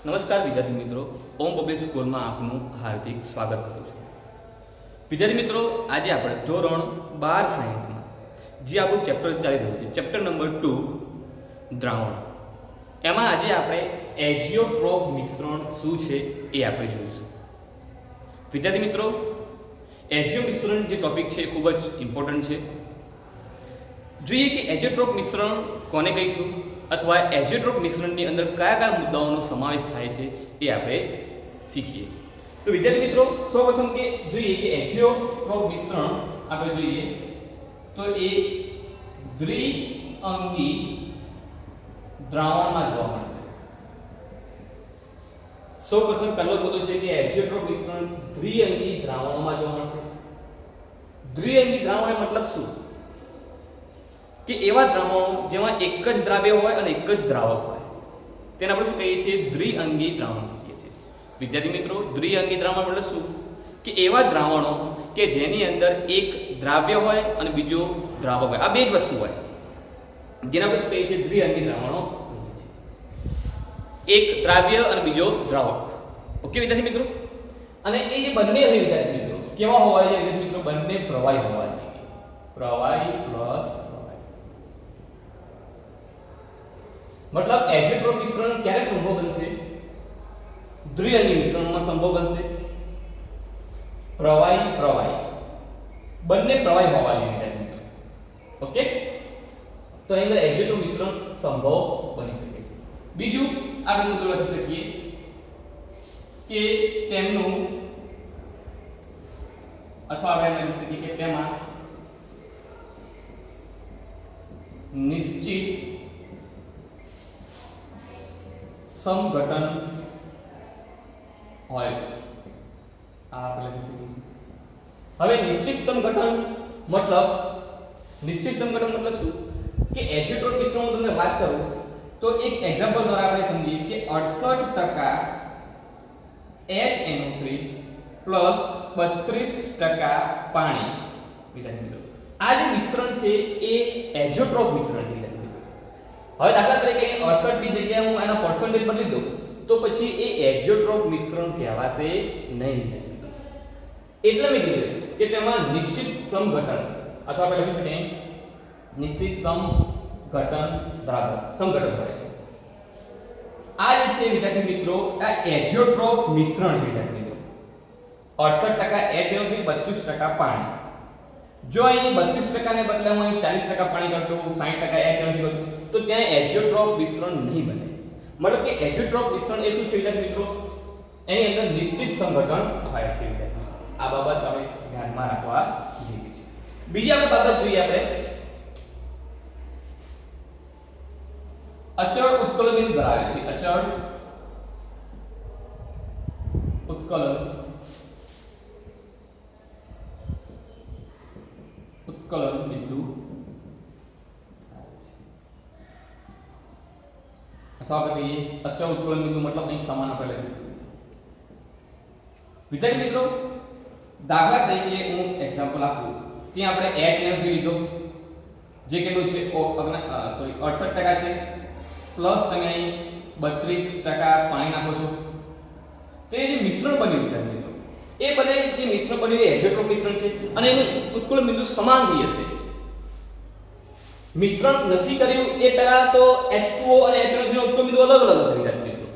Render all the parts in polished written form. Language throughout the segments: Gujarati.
નમસ્કાર વિદ્યાર્થી મિત્રો, ઓમ પબ્લિક સ્કૂલમાં આપનું હાર્દિક સ્વાગત કરું છું. વિદ્યાર્થી મિત્રો, આજે આપણે ધોરણ 12 સાયન્સમાં જે આપણું ચેપ્ટર ચાલી રહ્યું છે, ચેપ્ટર નંબર 2 દ્રાવણ, એમાં આજે આપણે એજિયોટ્રોપ મિશ્રણ શું છે એ આપણે જોઈશું. વિદ્યાર્થી મિત્રો, એજિયો મિશ્રણ જે ટોપિક છે એ ખૂબ જ ઇમ્પોર્ટન્ટ છે. જોઈએ કે એજિયોટ્રોપ મિશ્રણ કોને કહીશું અથવા એજિયોટ્રોપ મિશ્રણની અંદર કયા કયા મુદ્દાઓનો સમાવેશ થાય છે એ આપણે શીખીએ. તો વિદ્યાર્થી મિત્રો, સૌપ્રથમ કે જોઈએ કે એજિયોટ્રોપ મિશ્રણ આપણે જોઈએ તો એ દ્વિઅંગી દ્રાવણમાં જોવા મળશે. સૌપ્રથમ પહેલો મુદ્દો છે કે એજિયોટ્રોપ મિશ્રણ દ્વિઅંગી દ્રાવણોમાં જોવા મળશે. દ્વિઅંગી દ્રાવણ મતલબ શું? કે એવા દ્રાવણો જેમાં એક જ દ્રાવ્ય હોય અને એક જ દ્રાવક હોય, તેને આપણે શું કહીએ છીએ? દ્વિઅંગી દ્રાવણ કહીએ છીએ. વિદ્યાર્થી મિત્રો, દ્વિઅંગી દ્રાવણ એટલે શું? કે એવા દ્રાવણો કે જેની અંદર એક દ્રાવ્ય હોય અને બીજો દ્રાવક હોય, આ બે જ વસ્તુ હોય, જેને આપણે શું કહીએ છીએ? દ્વિઅંગી દ્રાવણો. એક દ્રાવ્ય અને બીજો દ્રાવક. ઓકે વિદ્યાર્થી મિત્રો, અને એ જે બંને હોય વિદ્યાર્થી મિત્રો કેવા હોવા જોઈએ? વિદ્યાર્થી મિત્રો, બંને પ્રવાહી હોવા જોઈએ. પ્રવાહી પ્લસ मतलब एजोट्रोप मिश्रण क्यारे संभव बनशे? द्विअंगी मिश्रणमां संभव बनशे. प्रवाही प्रवाही બંને પ્રવાહી હોવા જોઈએ. ઓકે, તો અહીં અંદર એજોટ્રોપ મિશ્રણ સંભવ બની શકે છે. બીજું આપણે મુદ્દો લખી શકીએ કે તેમનું અથવા આપણે લખી શકીએ કે તેમાં નિશ્ચિત સમઘટન હોય છે. આ આપણે લખી શકીએ છીએ. હવે નિશ્ચિત સમઘટન મતલબ શું? કે એજોટ્રોપ મિશ્રણ હું તમને વાત કરું તો એક એક્ઝામ્પલ દ્વારા આપણે સમજીએ કે 68% HNO3 પ્લસ 32% પાણી. વિદ્યાર્થી મિત્રો, આ જે મિશ્રણ છે એ એજોટ્રોપ મિશ્રણ છે. હવે દાખલા તરીકે 68 ની જગ્યાએ હું એના પર્સન્ટેજ બદલી દઉં તો પછી એ એજિયોટ્રોપ મિશ્રણ કહેવાશે નહીં. એટલે મેં કીધું કે તેમાં નિશ્ચિત સમઘટન અથવા આપણે લખી શકીએ નિશ્ચિત સમઘટન સમઘટન હોય છે. આ જે છે વિદ્યાર્થી મિત્રો, આ એજિયોટ્રોપ મિશ્રણ છે. વિદ્યાર્થી મિત્રો, 68% HNO3 32% પાણી. જો અહીં 32% ને બદલે હું અહીં 40% પાણી કરતો, 60% HNO3 કરતો, તો ત્યાં એજિયોટ્રોપ મિશ્રણ નહીં બને. મતલબ કે એજિયોટ્રોપ મિશ્રણ એ શું છે વિદ્યાર્થી મિત્રો? એની અંદર નિશ્ચિત સમઘટન હોય છે. આ બાબત આપણે ધ્યાનમાં રાખવા જેવી છે. બીજી આપણે બાબત જોઈએ, આપણે અચળ ઉત્કલન બિંદુ ધરાવે છે. અચળ ઉત્કલન બિંદુ અથવા આપણે કહીએ અચળ ઉત્કલન બિંદુ મતલબ અહીં સમાન આપણે લખી શકીએ છીએ. વિદ્યાર્થી મિત્રો, દાખલા તરીકે હું એક્ઝામ્પલ આપું કે આપણે HNO3 લીધો, જે કેટલું છે 68% છે, પ્લસ તમે અહીં 32% પાણી નાખો છો, તો એ જે મિશ્રણ બન્યું વિદ્યાર્થી મિત્રો, એ બને જે મિશ્રણ બન્યું એ એજોટ્રોપ મિશ્રણ છે અને એનું ઉત્કલન બિંદુ સમાન થઈ જશે. મિશ્રણ નથી કર્યું એ પહેલા તો H2O અને HNO3 નો ઉત્કલન બિંદુ અલગ અલગ હશે વિદ્યાર્થી મિત્રો.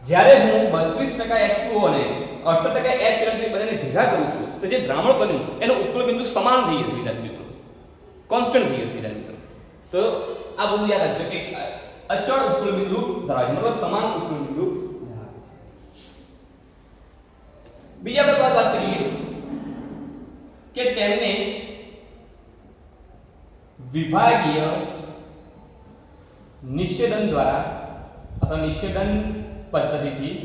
જ્યારે હું 32% H2O અને 68% HNO3 બંનેને ભેગા કરું છું તો જે દ્રાવણ બન્યું એનું ઉત્કલન બિંદુ સમાન થઈ જશે વિદ્યાર્થી મિત્રો, કોન્સ્ટન્ટ થઈ જશે વિદ્યાર્થી મિત્રો. તો આ બધું યાદ રાખજો કે અચળ ઉત્કલન બિંદુ ધરાવે છે, મતલબ સમાન ઉત્કલન બિંદુ ધરાવે છે. બીજા આપણે વાત કરીએ કે તેમને વિભાગીય નિષેધન દ્વારા અથવા નિષેધન પદ્ધતિથી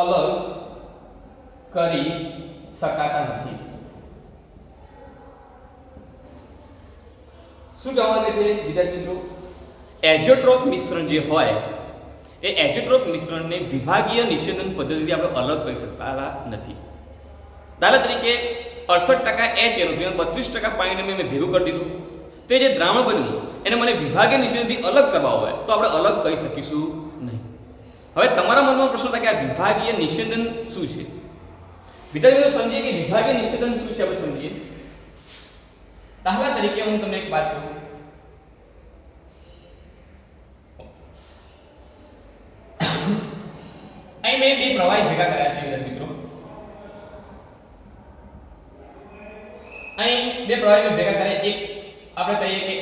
અલગ કરી શકાતા નથી. શું કહેવા માંગે છે વિદ્યાર્થી મિત્રો? એજિયોટ્રોપ મિશ્રણ જે હોય એ એજોટ્રોપ મિશ્રણને વિભાગીય નિષેધન પદ્ધતિથી આપણે અલગ કરી શકતા નથી. દાખલા તરીકે 68% HNO3 અને 32% પાણીને મેં ભેગું કરી દીધું. તે જે દ્રાવણ બન્યું એને મને વિભાગીય નિષેધનથી અલગ કરવા હોય તો આપણે અલગ કરી શકીશું નહીં. હવે તમારા મનમાં પ્રશ્ન થાય કે આ વિભાગીય નિષેધન શું છે? વિદ્યાર્થીઓ સમજીએ કે વિભાગીય નિષેધન શું છે આપણે સમજીએ. દાખલા તરીકે હું તમને એક વાત કહું. અહીં મેં બે પ્રવાહી ભેગા કર્યા છે વિદ્યાર્થી મિત્રો. અહીં બે પ્રવાહી મેં ભેગા કર્યા. એક આપણે કહીએ કે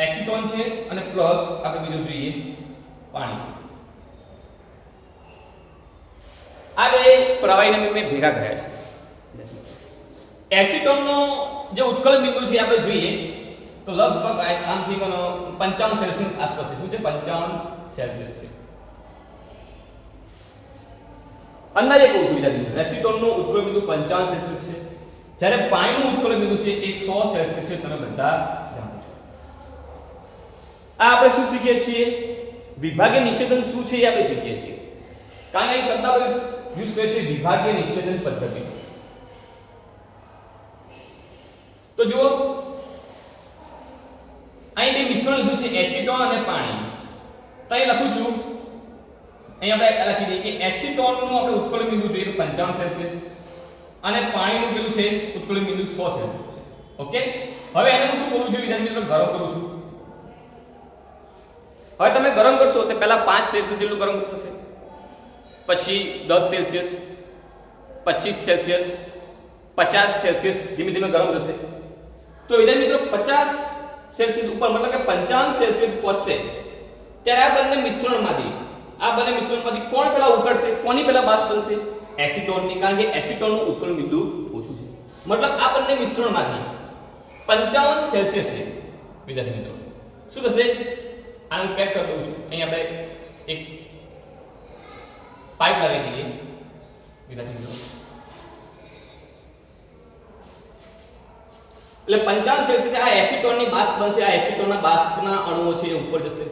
એસિટોન છે અને પ્લસ આપણે બીજું જોઈએ પાણી છે. આ બે પ્રવાહીને મેં ભેગા કર્યા છે. એસિટોનનો જે ઉત્કલન બિંદુ છે આપણે જોઈએ તો લગભગ આમથી 55 સેલ્સિયસ આસપાસ છે. શું છે? 55 સેલ્સિયસ છે. અંદાજે કહું છું વિદ્યાર્થી, એસિટોનનો ઉત્કલન બિંદુ 55 સેલ્સિયસ છે, જ્યારે પાણીનું ઉત્કલન બિંદુ છે એ 100 સેલ્સિયસ છે. તમે બધા જાણો છો. આ આપણે શું શીખીએ છીએ? વિભાગીય નિષેધન શું છે એ આપણે શીખીએ છીએ. કારણ કે અહીં શબ્દ આપણે યુઝ કરીએ છીએ વિભાગીય નિષેધન પદ્ધતિ. તો જુઓ, અહીં બે મિશ્રણ લીધું છે એસિટોન અને પાણી. તો અહીં લખું છું, અહીં આપણે લખી દઈએ કે એસિટોનનું આપણે ઉત્કલન બિંદુ જોઈએ તો 55 સેલ્સિયસ અને પાણીનું પેલું છે ઉત્કલન બિંદુ 100 સેલ્સિયસ છે. ઓકે, હવે એને હું શું કરું છું વિદ્યાર્થી મિત્રો? ગરમ કરું છું. હવે તમે ગરમ કરશો તો પહેલા 5 સેલ્સિયસ જેટલું ગરમ થશે, પછી 10 સેલ્સિયસ, 25 સેલ્સિયસ, 50 સેલ્સિયસ ધીમે ધીમે ગરમ થશે. તો વિદ્યાર્થી મિત્રો 50 સેલ્સિયસ ઉપર મતલબ કે 55 સેલ્સિયસ પહોંચશે ત્યારે આ બંને મિશ્રણમાંથી કોણ પહેલા ઉકળશે? કોની પહેલા બાષ્પ બનશે? એસિટોનની, કારણ કે એસિટોનનું ઉત્કલન બિંદુ ઓછું છે. મતલબ આ બંને મિશ્રણમાંથી 55 સેલ્સિયસ છે વિદ્યાર્થી મિત્રો. શું થશે? આને પેક કરી દઉં છું. અહીં આપણે એક પાઇપ લગાવી દઈએ વિદ્યાર્થી મિત્રો. એટલે 55 સેલ્સિયસ આ એસિટોનની બાષ્પ બનશે. આ એસિટોનના બાષ્પના અણુઓ છે એ ઉપર જશે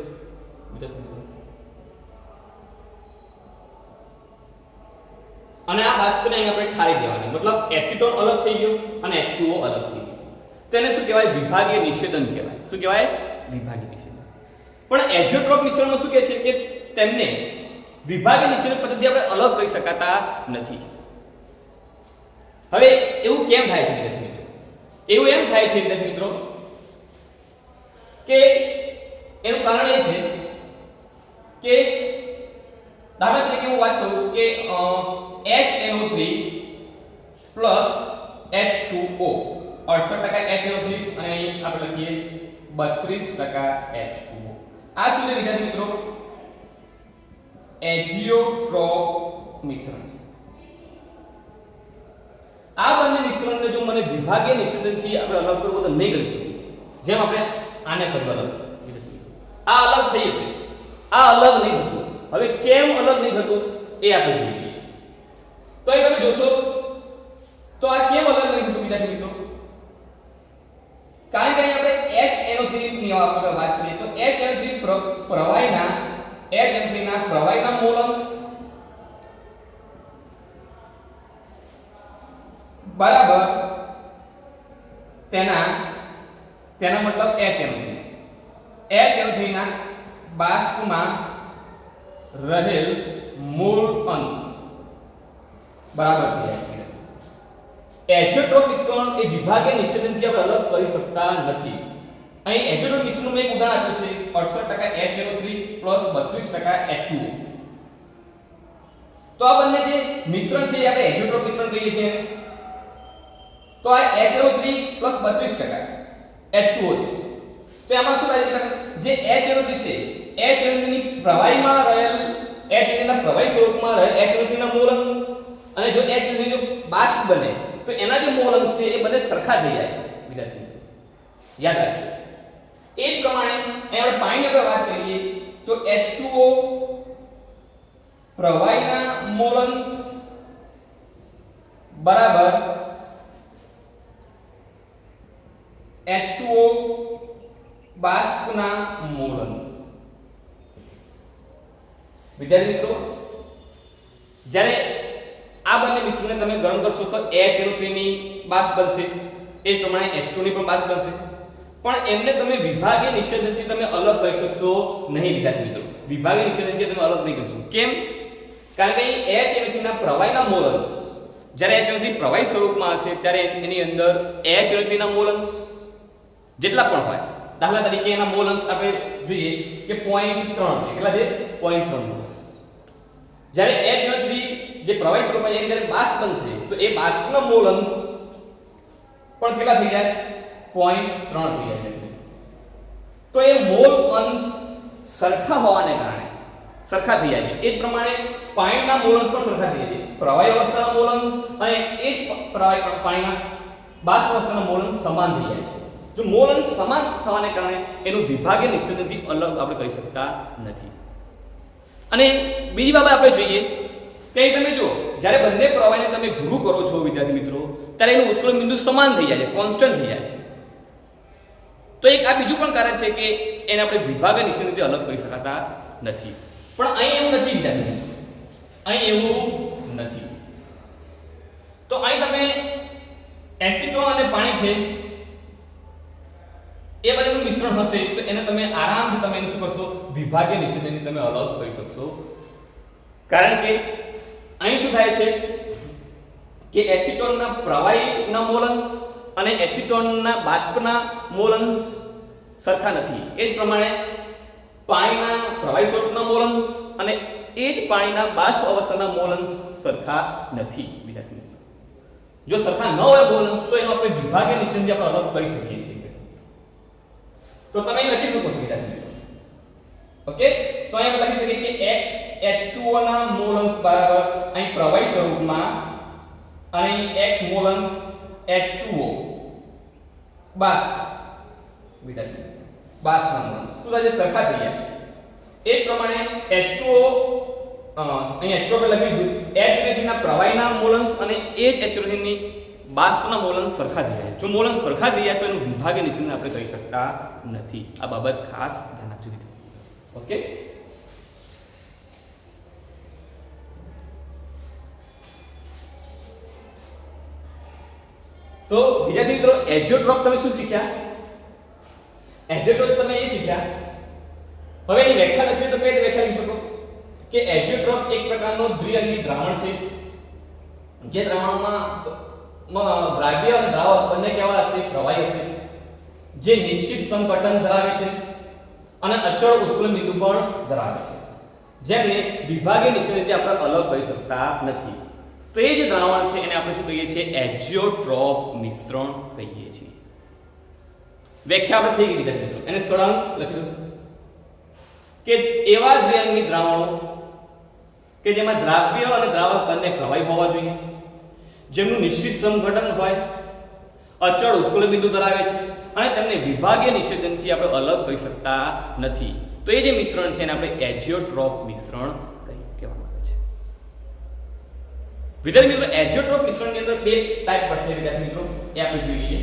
અને આ બાષ્પને અહીં આપણે ઠારી દેવાની. મતલબ એસિટોન અલગ થઈ ગયો અને H2O અલગ થઈ ગયો. તેને શું કહેવાય? વિભાગીય નિષેધન કહેવાય. શું કહેવાય? વિભાગીય નિષેધન. પણ એઝોટ્રોપ મિશ્રણમાં શું કહે છે કે તેમને વિભાગીય નિષેધન પદ્ધતિ આપણે અલગ કરી શકાતા નથી. હવે એવું કેમ થાય છે વિદ્યાર્થી મિત્રો? એવું એમ થાય છે વિદ્યાર્થી મિત્રો કે એનું કારણ એ છે કે દાખલા તરીકે હું વાત કરું કે HNO3 પ્લસ H2O 68% HNO3 અને અહીં આપણે લખીએ 32% H2O. આ શું છે વિદ્યાર્થી મિત્રો? એઝિયોટ્રોપ મિશ્રણ છે. આ બંને મિશ્રણને જો મને વિભાગીય નિષેધનથી આપણે અલગ કરવું તો નહીં કરી શકીએ. જેમ આપણે આને કર્યું અલગ. આ અલગ થઈ જશે, આ અલગ નહીં થતું. હવે કેમ અલગ નહીં થતું એ આપણે જોઈએ. તો અહીં તમે જોશો તો આ કેમ અલગ નહીં થતું વિદ્યાર્થી મિત્રો? કારણ કે અહીં આપણે HNO3 ની આપણે વાત કરીએ તો HNO3 પ્રવાહીના પ્રવાહીના મોલ અંશ બરાબર તેના મતલબ HNO3 ના બાષ્પમાં રહેલ મોલ અંશ બરાબર થઈ જાય છે. એઝોટ્રોપ મિશ્રણ એ વિભાગીય નિષેધનથી આપણે અલગ કરી શકતા નથી. અહીં એઝોટ્રોપ મિશ્રણનું મેં એક ઉદાહરણ આપ્યું છે 68% HNO3 પ્લસ 32% H2O. તો આ બંને જે મિશ્રણ છે એ આપણે એઝોટ્રોપ મિશ્રણ કહીએ છીએ. તો આ HNO3 પ્લસ 32% H2O છે. તો એમાં શું થાય છે જે HNO3 છે HNO3 ની પ્રવાહીમાં રહેલ HNO3 ના પ્રવાહી સ્વરૂપમાં રહેલ HNO3 ના મોલ અંશ અને જો HNO3 જો બાષ્પ બને તો એના જે મોલ અંશ છે એ બંને સરખા થઈ જાય છે વિદ્યાર્થી. યાદ રાખજો. એ જ પ્રમાણે અહીં આપણે પાણીની આપણે વાત કરીએ તો H2O પ્રવાહીના મોલ અંશ બરાબર H2O બાષ્પના મોલ અંશ. વિદ્યાર્થી મિત્રો જ્યારે આ બંને મિશ્રણને તમે ગરમ કરશો તો HNO3 ની બાષ્પ બનશે, એ પ્રમાણે H2 ની પણ બાષ્પ બનશે, પણ એમને તમે વિભાગીય નિષેધનથી તમે અલગ કરી શકશો નહીં વિદ્યાર્થી મિત્રો. વિભાગીય નિષેધનથી તમે અલગ નહીં કરશો. કેમ? કારણ કે HNO3 ના પ્રવાહીના મોલ અંશ જ્યારે HNO3 પ્રવાહી સ્વરૂપમાં હશે ત્યારે એની અંદર HNO3 ના મોલ અંશ જેટલા પણ હોય, દાખલા તરીકે એના મોલ અંશ આપણે જોઈએ કે 0.3 છે. કેટલા છે? 0.3 મોલ અંશ. જ્યારે HNO3 જે પ્રવાહી સ્વરૂપમાં એની જ્યારે બાષ્પ બનશે તો એ બાષ્પનો મોલ અંશ પણ કેટલા થઈ જાય? 0.3 થઈ જાય. તો એ મોલ અંશ સરખા હોવાને કારણે સરખા થઈ જાય છે. એ જ પ્રમાણે પાણીના મોલ અંશ પણ સરખા થઈ જાય છે. પ્રવાહી અવસ્થાના મોલ અંશ અને એ જ પાણીના બાષ્પ અવસ્થાના મોલ અંશ સમાન થઈ જાય છે. જો મોલ અંશ સમાન થવાને કારણે એનું વિભાગીય નિષેધનથી અલગ આપણે કરી શકતા નથી. અને બીજી બાબત આપણે જોઈએ કે તમે જો જ્યારે બંને પ્રવાહીને તમે ભેગું કરો છો વિદ્યાર્થી મિત્રો, ત્યારે એનું ઉત્કલન બિંદુ સમાન થઈ જાય છે, કોન્સ્ટન્ટ થઈ જાય છે. તો એક આ બીજું પણ કારણ છે કે એને આપણે વિભાગીય નિષેધનથી અલગ કરી શકાતા નથી. પણ અહીં એવું નથી વિદ્યાર્થી, અહીં એવું નથી. તો અહીં તમે એસિટોન અને પાણી છે એ બંનેનું મિશ્રણ હશે તો એને તમે આરામથી તમે એને શું કરશો? વિભાગીય નિષેધનથી તમે અલગ કરી શકશો. કારણ કે અહીં શું થાય છે કે એસિટોનના પ્રવાહીના મોલ અંશ અને એસિટોનના બાષ્પના મોલ અંશ સરખા નથી. એ જ પ્રમાણે પાણીના પ્રવાહી સ્વરૂપના મોલ અંશ અને એ જ પાણીના બાષ્પ અવસ્થાના મોલ અંશ સરખા નથી વિદ્યાર્થી મિત્રો. જો સરખા ન હોય મોલ અંશ તો એનો આપણે વિભાગીય નિષેધનથી આપણે અલગ કરી શકીએ છીએ. તો તમે લખી શકો છો વિદ્યાર્થી મિત્રો. ઓકે, તો અહીં લખી શકીએ કે H2O ના મોલ અંશ બરાબર અહીં પ્રવાહી સ્વરૂપમાં અને X મોલ અંશ H2O બાષ્પ વિદ્યાર્થી બાષ્પના મોલ અંશ શું થાય છે? સરખા થઈ ગયા છે. એ જ પ્રમાણે H2O અહીં H2O પર લખી દીધું HNO3 ના પ્રવાહીના મોલ અંશ અને એ જ HNO3 ની બાષ્પના મોલ અંશ સરખા થઈ જાય. જો મોલ અંશ સરખા થઈ જાય તો એનું વિભાગીય નિષેધન આપણે કરી શકતા નથી. આ બાબત ખાસ ધ્યાન આપજો. ઓકે, તો વિદ્યાર્થી મિત્રો એઝિયોટ્રોપ તમે શું શીખ્યા? એઝિયોટ્રોપ તમે એ શીખ્યા. હવે એની વ્યાખ્યા લખીએ તો કઈ રીતે વ્યાખ્યા લખી શકો કે એઝિયોટ્રોપ એક પ્રકારનો દ્વિઅંગી દ્રાવણ છે જે દ્રાવણમાં દ્રાવ્ય અને દ્રાવક બંને કેવા હશે? પ્રવાહી હશે, જે નિશ્ચિત સમઘટન ધરાવે છે અને અચળ ઉત્કલન બિંદુ પણ ધરાવે છે, જેમને વિભાગીય નિષેધનથી આપણે અલગ કરી શકતા નથી. તો એ જે દ્રાવણ છે એને આપણે શું કહીએ છીએ? એઝિયોટ્રોપ મિશ્રણ કહીએ છીએ. વ્યાખ્યા આપણે થઈ ગઈ વિદ્યાર્થી મિત્રો. એને સળંગ લખી દો કે એવા દ્વિઅંગી દ્રાવણો કે જેમાં દ્રાવ્ય અને દ્રાવક બંને પ્રવાહી હોવા જોઈએ, જેમનું નિશ્ચિત સમઘટન હોય, અચળ ઉત્કલન બિંદુ ધરાવે છે અને તેમને વિભાગીય નિષેધનથી આપણે અલગ કરી શકતા નથી. તો એ જે મિશ્રણ છે એને આપણે એઝિયોટ્રોપ મિશ્રણ કહેવામાં આવે છે. વિદ્યાર્થી મિત્રો એઝિયોટ્રોપ મિશ્રણની અંદર બે ટાઈપ પડશે વિદ્યાર્થી મિત્રો, એ આપણે જોઈ લઈએ.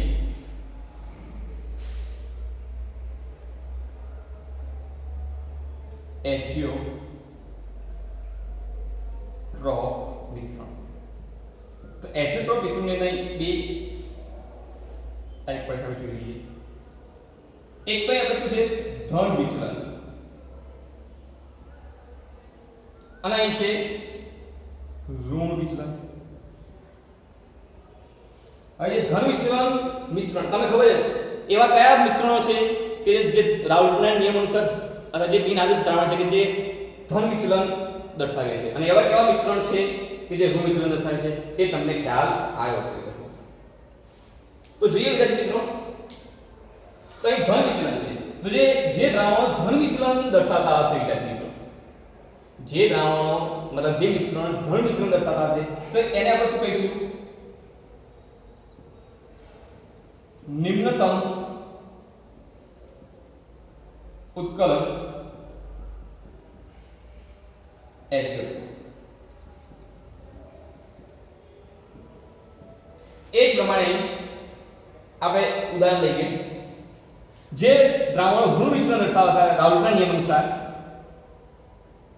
એઝિયોટ્રોપ મિશ્રણ. તો એઝિયોટ્રોપ મિશ્રણની અંદર બે ટાઈપ પર હવે જોઈ લઈએ. એક તો આપણે શું છે? ધન વિચલન, અને અહીં છે ઋણ વિચલન. હવે જે ધન વિચલન મિશ્રણ તમને ખબર છે એવા કયા મિશ્રણો છે કે જે રાઉલ્ટના નિયમ અનુસાર અથવા જે બિન આદર્શ દ્રાવણ છે કે જે ધન વિચલન દર્શાવે છે, અને એવા કેવા મિશ્રણ છે કે જે ઋણ વિચલન દર્શાવે છે? એ તમને ખ્યાલ આવ્યો છે. તો જોઈએ વિદ્યાર્થી મિત્રો, તો અહીં ધન વિચલન છે. તો જે દ્રાવણો ધન વિચલન દર્શાવતા હશે વિદ્યાર્થી મિત્રો, જે દ્રાવણો મતલબ જે મિશ્રણ ધન વિચલન દર્શાવતા હશે તો એને આપણે શું કહીશું? નિમ્નતમ ઉત્કલન એઝિયોટ્રોપ. એ જ પ્રમાણે આપણે ઉદાહરણ લઈએ. જે દ્રાવણો ઋણ વિચલન દર્શાવતા રાઉલ્ટના નિયમ અનુસાર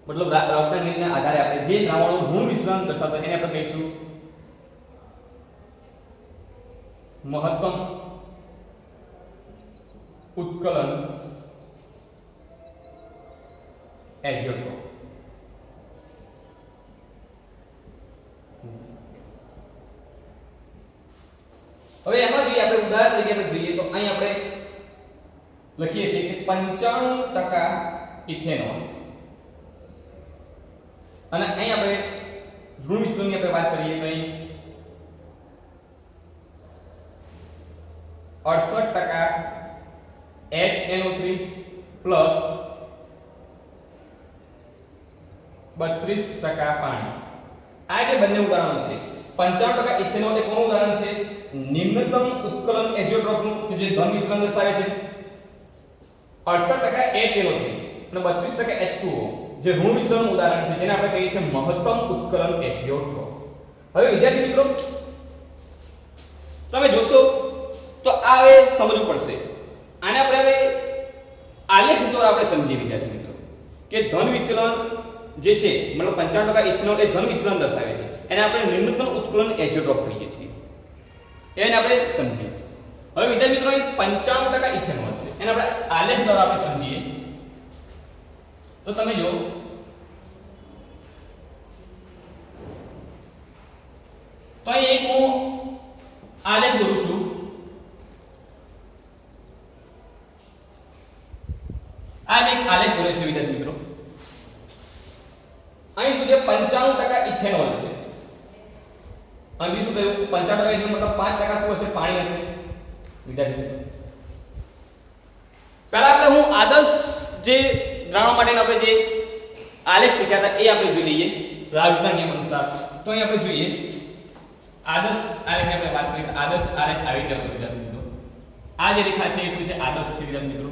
મતલબ રાઉટના નિયમના આધારે આપણે જે દ્રાવણનું ઋણ વિચલન દર્શાવતા એને આપણે કહીશું મહત્તમ ઉત્કલન એઝિયોટ્રોપ. હવે એમાં જોઈએ આપણે ઉદાહરણ તરીકે આપણે જોઈએ તો અહીં આપણે લખીએ છીએ કે 95% ઇથેનોલ અને અહીં આપણે ઋણ વિચલનની આપણે વાત કરીએ તો અહીં 68% HNO3 પ્લસ 32% પાણી. આ જે બંને ઉદાહરણો છે 95% ઇથેનોલ એ કોનું ઉદાહરણ છે? નિમ્નતમ ઉત્કલન એઝિયોટ્રોપનું જે ધન વિચલન દર્શાવે છે. 68% HNO3 અને 32% H2O જે ઋણ વિચલનનું ઉદાહરણ છે જેને આપણે કહીએ છીએ મહત્તમ ઉત્કલન એઝિયોટ્રોપ. હવે વિદ્યાર્થી મિત્રો તમે જોશો તો આ હવે સમજવું પડશે. આને આપણે હવે આલેખ દ્વારા આપણે સમજીએ વિદ્યાર્થી મિત્રો કે ધન વિચલન જે છે મતલબ 95% ઇથેનોલ એ ધન વિચલન દર્શાવે છે એને આપણે નિમ્નતમ ઉત્કલન એઝિયોટ્રોપ કહીએ છીએ. એને આપણે સમજીએ. હવે વિદ્યાર્થી મિત્રો અહીં 95% ઇથેનોલ છે એને આપણે આલેખ દ્વારા આપણે સમજીએ તો તમે જો તો અહીં એક હું આલેખ દોરું છું. આ એક આલેખ દોર્યો છે વિદ્યાર્થી મિત્રો. અહીં શું છે 95% ઇથેનોલ છે અને બીજું કયું 95% ઇથેનોલ મતલબ 5% શું હશે? પાણી હશે વિદ્યાર્થી મિત્રો. પહેલા આપણે હું આદર્શ જે દ્રાવણ માટેનો આપણે જે આલેખ શીખ્યા હતા એ આપણે જોઈ લઈએ રાઉટના નિયમ અનુસાર. તો અહીં આપણે જોઈએ આદર્શ આલેખની આપણે વાત કરીએ. આદર્શ આલેખ આવી રીતે વિદ્યાર્થી મિત્રો આ જે રેખા છે એ શું છે? આદર્શ છે વિદ્યાર્થી મિત્રો.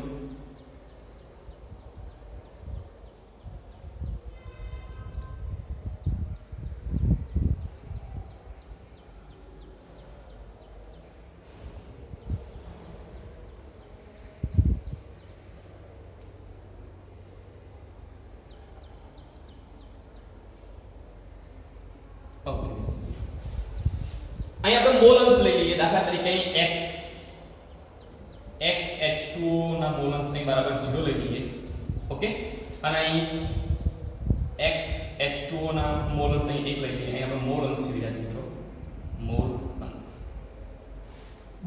અહીં આપણે મોલ અંશ લઈ લઈએ. દાખલા તરીકે અહીં x H2O ના મોલ અંશની બરાબર 0 લઈ લઈએ. ઓકે અને અહીં x H2O ના મોલ અંશ અહીં 1 લઈ લઈએ. અહીં આપણે મોલ અંશ વિદ્યાર્થી મિત્રો મોલ અંશ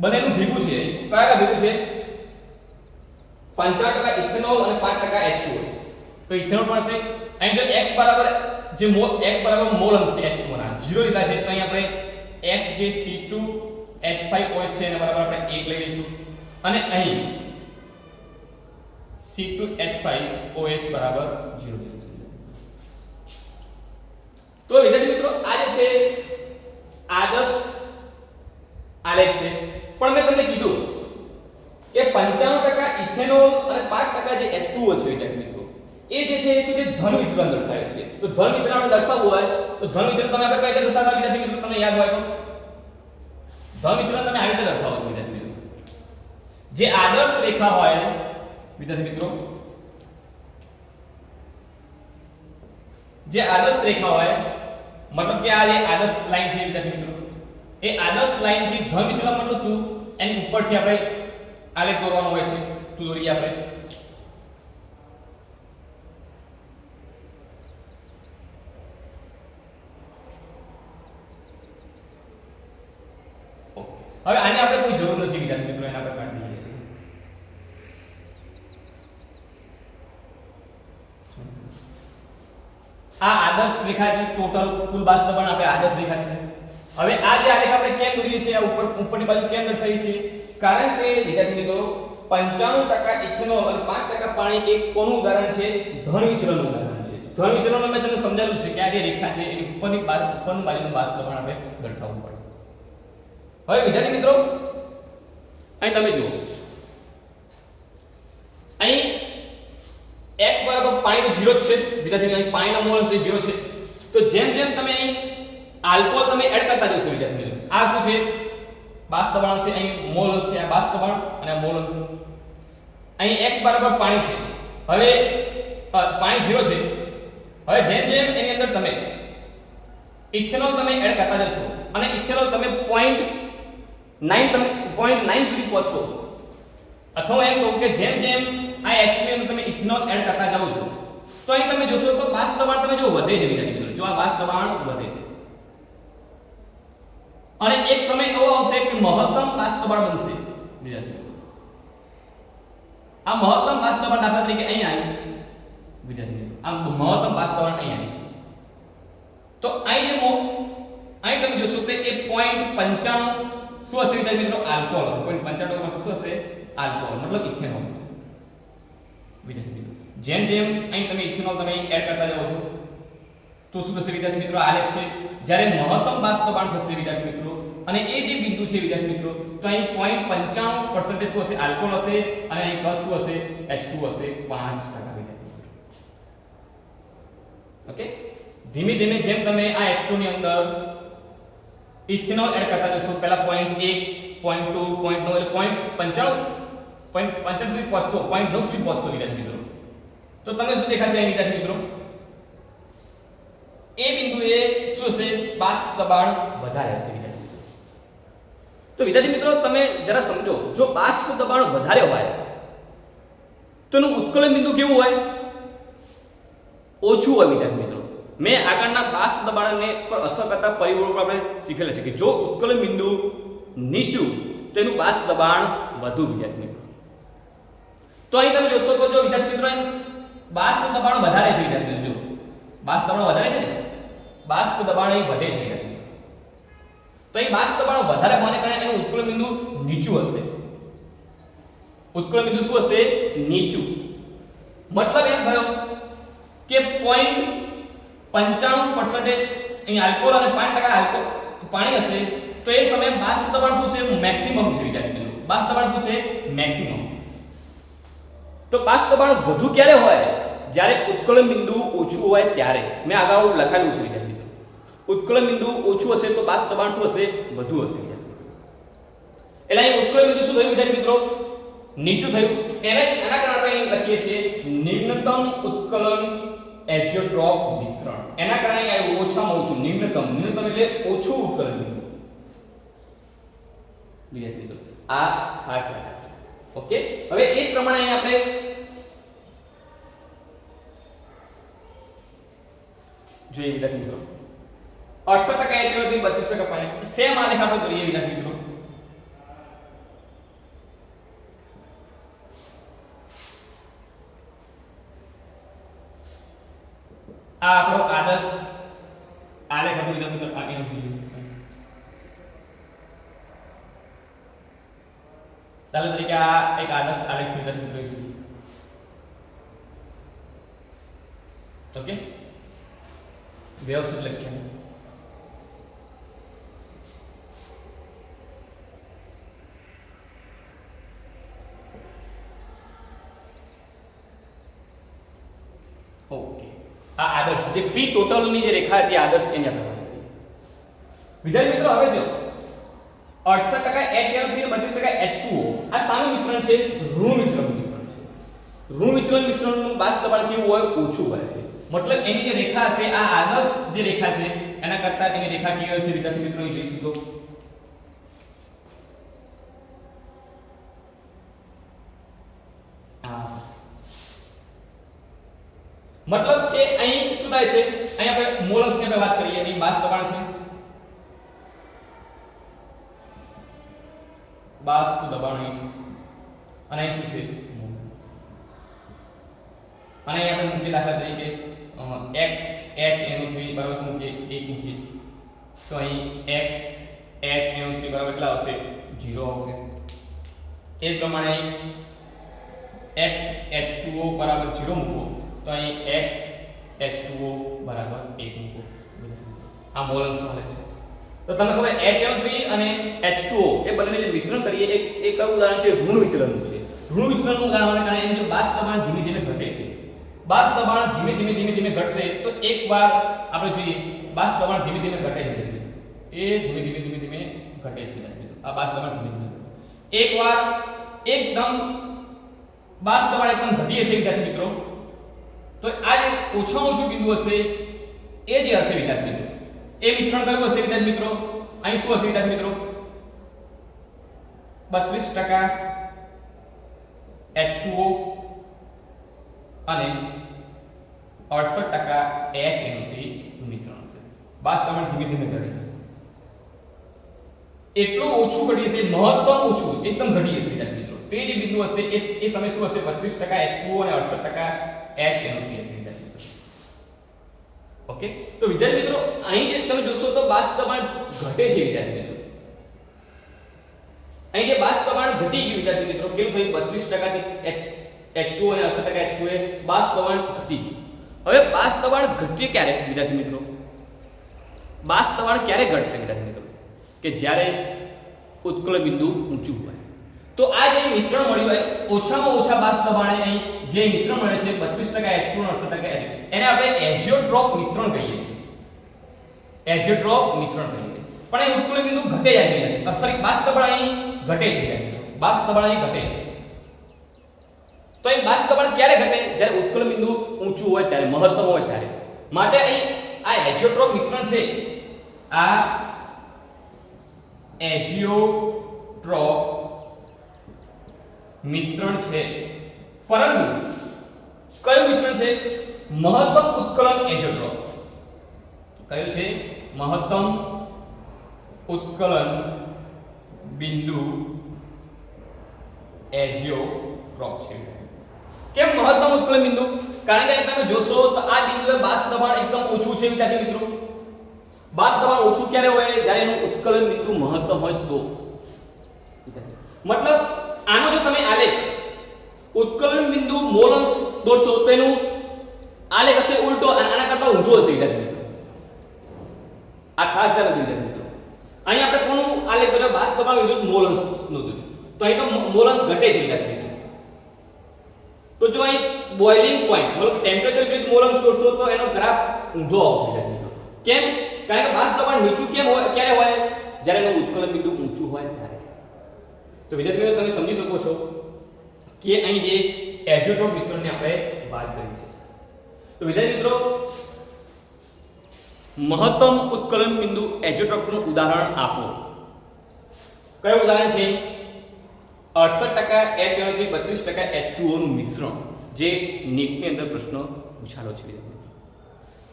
બંનેનું ભેગું છે. કયા ભેગું છે? 95% ઇથેનોલ અને 5% H2O છે. તો ઇથેનોલ પણ છે. અહીં જો x બરાબર જે x બરાબર મોલ અંશ છે H2O ના 0 લીધા છે તો અહીં આપણે x જે C2H5OH છે એના બરાબર આપણે 1 લઈ લઈશું અને અહીં C2H5OH બરાબર 0 લઈશું. તો વિદ્યાર્થી મિત્રો આ જે છે આદર્શ આલેખ છે. પણ મેં તમને કીધું કે 95% ઇથેનોલ અને 5% જે H2O છે વિદ્યાર્થી મિત્રો એ જે છે એ શું છે? ધન વિચલન દર્શાવે છે. તો ધન વિચલન આપણે દર્શાવવું હોય તો ધન વિચલન તમે આપણે કઈ રીતે દર્શાવતા વિદ્યાર્થી મિત્રો તમને યાદ હોય તો ધન વિચલન તમે આવી રીતે દર્શાવો વિદ્યાર્થી મિત્રો. જે આદર્શ રેખા હોય વિદ્યાર્થી મિત્રો જે આદર્શ રેખા હોય મતલબ કે આ જે આદર્શ લાઈન છે વિદ્યાર્થી મિત્રો એ આદર્શ લાઈન થી ધન વિચલન મતલબ શું? એની ઉપરથી આપણે આલેખ દોરવાનો હોય છે. તો દોરીએ આપણે. હવે આને આપણે કોઈ જરૂર નથી વિદ્યાર્થી મિત્રો એના પર કાઢી દઈએ છીએ. આ આદર્શ રેખા છે. ટોટલ કુલ બાષ્પ દબાણ આપણે આદર્શ રેખા છે. હવે આ જે આલેખ આપણે કેમ દોરીએ છીએ? આ ઉપરની બાજુ કેમ દર્શાવીએ છીએ? કારણ કે વિદ્યાર્થી મિત્રો 95% ઇથેનોલ અને 5% પાણી એક કોનું ઉદાહરણ છે? ધન વિચલનનું ઉદાહરણ છે. ધન વિચલન મેં તમને સમજાવ્યું છે કે આ જે રેખા છે એની ઉપરની બાજુનું બાષ્પ દબાણ આપણે દર્શાવવું પડે. હવે વિદ્યાર્થી મિત્રો અહીં તમે જુઓ અહીં x બરાબર પાણીનું 0 જ છે વિદ્યાર્થી અહીં પાણીનો મોલ અંશ 0 છે. તો જેમ જેમ તમે અહીં આલ્કોહોલ તમે એડ કરતા જશો વિદ્યાર્થી મિત્રો આ શું છે? બાષ્પ દબાણ છે. અહીં મોલ અંશ છે. આ બાષ્પ દબાણ અને આ મોલ અંશ. અહીં x બરાબર પાણી છે. હવે પાણી 0 છે હવે જેમ જેમ એની અંદર તમે ઇથેનોલ તમે એડ કરતા જશો અને ઇથેનોલ તમે 0.9 તમે 0.9 સુધી પહોંચશો, અથવા એમ કહું કે જેમ જેમ આ H2 તમે ઇથેનોલ એડ કરતા જાવ છો તો અહીં તમે જોશો તો બાષ્પ દબાણ તમે જો વધે છે વિદ્યાર્થી મિત્રો, જો આ બાષ્પ દબાણ વધે છે અને એક સમય એવો આવશે કે મહત્તમ બાષ્પ દબાણ બનશે વિદ્યાર્થી મિત્રો. આ મહત્તમ બાષ્પ દબાણ દાખલા તરીકે અહીં આવ્યું વિદ્યાર્થી મિત્રો, આ મહત્તમ બાષ્પ દબાણ અહીં આવ્યું તો અહીં તમે જોશો કે એ 0.95 શું હશે વિદ્યાર્થી મિત્રો, આલ્કોહોલ હશે. 0.95 માં શું હશે, આલ્કોહોલ મતલબ ઇથેનોલ વિદ્યાર્થી મિત્રો. જેમ જેમ અહીં તમે ઇથેનોલ તમે એડ કરતા જાવ છો તો શું થશે વિદ્યાર્થી મિત્રો, આલેખ છે જ્યારે મહત્તમ બાષ્પ દબાણ થશે વિદ્યાર્થી મિત્રો અને એ જે બિંદુ છે વિદ્યાર્થી મિત્રો તો અહીં 0.95% શું હશે, આલ્કોહોલ હશે અને અહીં પ્લસ શું હશે, H2 હશે 5% વિદ્યાર્થી. ઓકે, ધીમે ધીમે જેમ તમે આ H2 ની અંદર ઇથેનોલ એડ કરતા જશો, પહેલા 0.1 0.2 0.9 0.95 સુધી પહોંચશો, 0.9 સુધી પહોંચશો વિદ્યાર્થી મિત્રો તો તમે શું દેખાશે અહીં વિદ્યાર્થી મિત્રો, એ બિંદુએ શું હશે, બાષ્પ દબાણ વધારે હશે વિદ્યાર્થી મિત્રો. તો વિદ્યાર્થી મિત્રો તમે જરા સમજો, જો બાષ્પ દબાણ વધારે હોય તો એનું ઉત્કલન બિંદુ કેવું હોય, ઓછું હોય વિદ્યાર્થી મિત્રો. મેં આગળના બાષ્પ દબાણને પર અસર કરતા પરિબળો પર આપણે શીખેલા છે કે જો ઉત્કલન બિંદુ નીચું તો એનું બાષ્પ દબાણ વધુ વિદ્યાર્થી મિત્રો. તો અહીં તમે જોશો તો જો વિદ્યાર્થી મિત્રો બાષ્પ દબાણ વધારે છે વિદ્યાર્થી મિત્રો, જો બાષ્પ દબાણ વધારે છે ને, બાષ્પ દબાણ અહીં વધે છે વિદ્યાર્થી. તો અહીં બાષ્પ દબાણ વધારે હોવાને કારણે એનું ઉત્કલન બિંદુ નીચું હશે. ઉત્કલન બિંદુ શું હશે, નીચું. મતલબ એમ થયો કે 0.95% અહીં આલ્કોહોલ અને 5% આલ્કોહોલ પાણી હશે તો એ સમયે બાષ્પ દબાણ શું છે, મેક્સિમમ છે વિદ્યાર્થી મિત્રો. બાષ્પ દબાણ શું છે, મેક્સિમમ. તો બાષ્પ દબાણ વધુ ક્યારે હોય, જ્યારે ઉત્કલન બિંદુ ઓછું હોય ત્યારે. મેં અગાઉ લખાયેલું છે વિદ્યાર્થી મિત્રો, ઉત્કલન બિંદુ ઓછું હશે તો બાષ્પ દબાણ શું હશે, વધુ હશે વિદ્યાર્થી. એટલે અહીં ઉત્કલન બિંદુ શું થયું વિદ્યાર્થી મિત્રો, નીચું થયું. એના કારણે આપણે અહીં લખીએ છીએ નિમ્નતમ ઉત્કલન એજિયોટ્રોપ મિશ્રણ. એના કારણે આ ઓછામાં ઓછું નિમ્નતમ એટલે ઓછું ઉત્કલન બિંદુ વિદ્યાર્થી મિત્રો. આ ખાસ યાદ રાખજો. ઓકે, હવે એ જ પ્રમાણે અહીં આપણે જોઈએ વિદ્યાર્થી મિત્રો 68% HCl થી 32% પાણી. સેમ આલેખ આપણે કરીએ વિદ્યાર્થી મિત્રો. આ આપણો આદર્શ આલેખ હતો વિદ્યાર્થી મિત્રો. આ એનું જોઈએ ચાલો તરીકે આ એક આદર્શ આલેખ છે વિદ્યાર્થી મિત્રો. ઓકે, વ્યવસ્થિત લખીએ. ઓકે, આ આદર્શ જે પી ટોટલ ની જે રેખા હતી આદર્શ એની આપણે વાત કરીએ વિદ્યાર્થી મિત્રો. હવે જો 68% HCl અને 25% H2O આ સાનું મિશ્રણ છે, ઋણ વિચલનનું મિશ્રણ છે. ઋણ વિચલન મિશ્રણનું બાષ્પ દબાણ કેવું હોય, ઓછું હોય છે. મતલબ એની જે રેખા છે, આ આદર્શ જે રેખા છે એના કરતા એની રેખા કેવી હશે વિદ્યાર્થી મિત્રો, અહીં જોઈશું તો મતલબ કે અહીં શું થાય છે, અહીં આપણે મોલન્સ ની વાત કરીએ, અહીં બાષ્પ દબાણ છે, બાષ્પ દબાણ અહીં છે અને અહીં શું છે, અને અહીં આપણે મૂકીએ દાખલા તરીકે x HNO3 બરાબર શું મૂકીએ, 1 મૂકીએ તો અહીં x HNO3 બરાબર કેટલા આવશે, 0 આવશે. એ જ પ્રમાણે અહીં x H2O બરાબર 0 મૂકો તો અહીં x H2O બરાબર 1 મૂકો. આ મોલન્સ આલેખ છે. તો તમને ખબર HNO3 અને H2O એ બંનેને જે મિશ્રણ કરીએ એ કયું ઉદાહરણ છે, ઋણ વિચલનનું છે. ઋણ વિચલનનું ઉદાહરણ કારણે એનું જે બાષ્પ દબાણ ધીમે ધીમે ઘટે છે. બાષ્પ દબાણ ધીમે ધીમે ઘટશે તો એકવાર આપણે જોઈએ બાષ્પ દબાણ ધીમે ધીમે ઘટે છે. એ ધીમે ધીમે ઘટે છે. આ બાષ્પ દબાણ ધીમે ધીમે એકવાર એકદમ બાષ્પ દબાણ એકદમ ઘટી હશે વિદ્યાર્થી મિત્રો તો તો આ જે ઓછામાં ઓછું બિંદુ હશે એ જે હશે વિદ્યાર્થી મિત્રો, એ મિશ્રણ કયું હશે વિદ્યાર્થી મિત્રો? અહીં શું હશે વિદ્યાર્થી મિત્રો? 32% H2O અને 68% HNO3 મિશ્રણ છે. વાસ્તવમાં ધીમે ધીમે ઘટે છે. એટલું ઓછું ઘટી છે, મહત્તમ ઓછું એકદમ ઘટી છે વિદ્યાર્થી મિત્રો. તે જે બિંદુ હશે એ સમય શું હશે? 32% H2O અને 68% HNO3 હશે વિદ્યાર્થી મિત્રો. ઓકે, તો વિદ્યાર્થી મિત્રો અહીં જે તમે જોશો તો વાસ્તવમાં ઘટે છે વિદ્યાર્થી મિત્રો. અહીં જે બાષ્પીભવન ઘટી ગયું વિદ્યાર્થી મિત્રો, કેવું થયું? 32% થી H2O અને 68% H2O એ બાષ્પીભવન ઘટી ગયું. હવે બાષ્પીભવન ઘટે ક્યારે વિદ્યાર્થી મિત્રો? બાષ્પીભવન ક્યારે ઘટશે વિદ્યાર્થી મિત્રો? કે જ્યારે ઉત્કલન બિંદુ ઊંચું હોય. તો આ જે મિશ્રણ મળ્યું હોય, ઓછામાં ઓછા બાષ્પીભવન અહીં જે મિશ્રણ મળે છે 32% H2O અને 68% એને આપણે એઝિયોટ્રોપ મિશ્રણ કહીએ છીએ. એઝિયોટ્રોપ મિશ્રણ કહીએ છીએ. પણ અહીં ઉત્કલન બિંદુ ઘટે જાય છે, સોરી બાષ્પીભવન અહીં ઘટે છે. બાષ્પીભવન અહીં ઘટે છે. તો અહીં બાષ્પીભવન ક્યારે ઘટે? જ્યારે ઉત્કલન બિંદુ ઊંચું હોય ત્યારે, મહત્તમ હોય ત્યારે. માટે અહીં આ એઝિયોટ્રોપ મિશ્રણ છે, આ એઝિયોટ્રોપ મિશ્રણ છે. પરંતુ કયું મિશ્રણ છે? મહત્તમ ઉત્કલન એઝિયોટ્રોપ. કયું છે? મહત્તમ ઉત્કલન બિંદુ એઝિયોટ્રોપ છે. કેમ મહત્તમ ઉત્કલન બિંદુ? કારણ કે તમે જોશો તો આ બિંદુએ બાષ્પીભવન એકદમ ઓછું છે વિદ્યાર્થી મિત્રો. બાષ્પીભવન ઓછું ક્યારે હોય? જ્યારે એનું ઉત્કલન બિંદુ મહત્તમ હોય તો. મતલબ આનો જો તમે આલેખ ઉત્કલન બિંદુ મોલ અંશ દોરશો તો એનું આલેખ હશે ઉલટો, આના કરતા ઊંધો હશે વિદ્યાર્થી મિત્રો. આ ખાસ ધ્યાન રાખજો વિદ્યાર્થી મિત્રો. અહીં આપણે કોનું આલેખ કર્યો? બાષ્પીભવન વિરુદ્ધ મોલ અંશનું દોર્યું. તો અહીં તો મોલ અંશ ઘટે છે વિદ્યાર્થી મિત્રો. તો જો અહીં બોઇલિંગ પોઈન્ટ મતલબ ટેમ્પરેચર વિરુદ્ધ મોલ અંશ દોરશો તો એનો ગ્રાફ ઊંધો આવશે વિદ્યાર્થી મિત્રો. કેમ? કારણ કે બાષ્પીભવન નીચું કેમ હોય? ક્યારે હોય? જ્યારે એનું ઉત્કલન બિંદુ ઊંચું હોય ત્યારે. તો વિદ્યાર્થી મિત્રો તમે સમજી શકો છો કે અહીં જે એઝિયોટ્રોપ મિશ્રણની આપણે વાત કરી છે. તો વિદ્યાર્થી મિત્રો મહત્તમ ઉત્કલન બિંદુ એઝિયોટ્રોપનું ઉદાહરણ આપો. કયું ઉદાહરણ છે? 68% HNO થી 32% H2O નું મિશ્રણ, જે નીટની અંદર પ્રશ્ન પૂછાલો છે.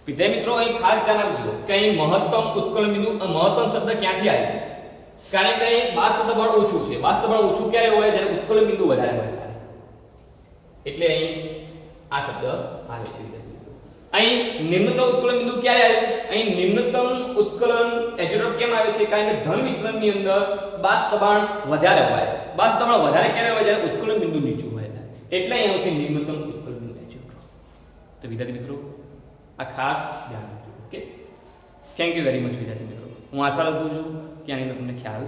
વિદ્યાર્થી મિત્રો અહીં ખાસ ધ્યાન આપજો કે અહીં મહત્તમ ઉત્કલન બિંદુ, મહત્તમ શબ્દ ક્યાંથી આવ્યો? કારણ કે અહીં બાષ્પીભવન ઓછું છે. બાષ્પીભવન ઓછું ક્યારે હોય? જ્યારે ઉત્કલન બિંદુ વધારે હોય ત્યારે. એટલે અહીં આ શબ્દ આવે છે. અહીં નિમ્નતમ ઉત્કલન બિંદુ ક્યારે આવ્યું? અહીં નિમ્નતમ ઉત્કલન એઝિયોટ્રોપ કેમ આવે છે? કારણ કે ધન વિચલનની અંદર બાષ્પીભવન વધારે હોય. બાષ્પીભવન વધારે ક્યારે હોય? જ્યારે ઉત્કલન બિંદુ નીચું હોય. એટલે અહીં આવશે નિમ્નતમ ઉત્કલન બિંદુ એઝિયોટ્રોપ. તો વિદ્યાર્થી મિત્રો આ ખાસ ધ્યાન રાખજો. Okay, thank you very much વિદ્યાર્થી મિત્રો. હું આશા રાખું છું કે આની અંદર તમને ખ્યાલ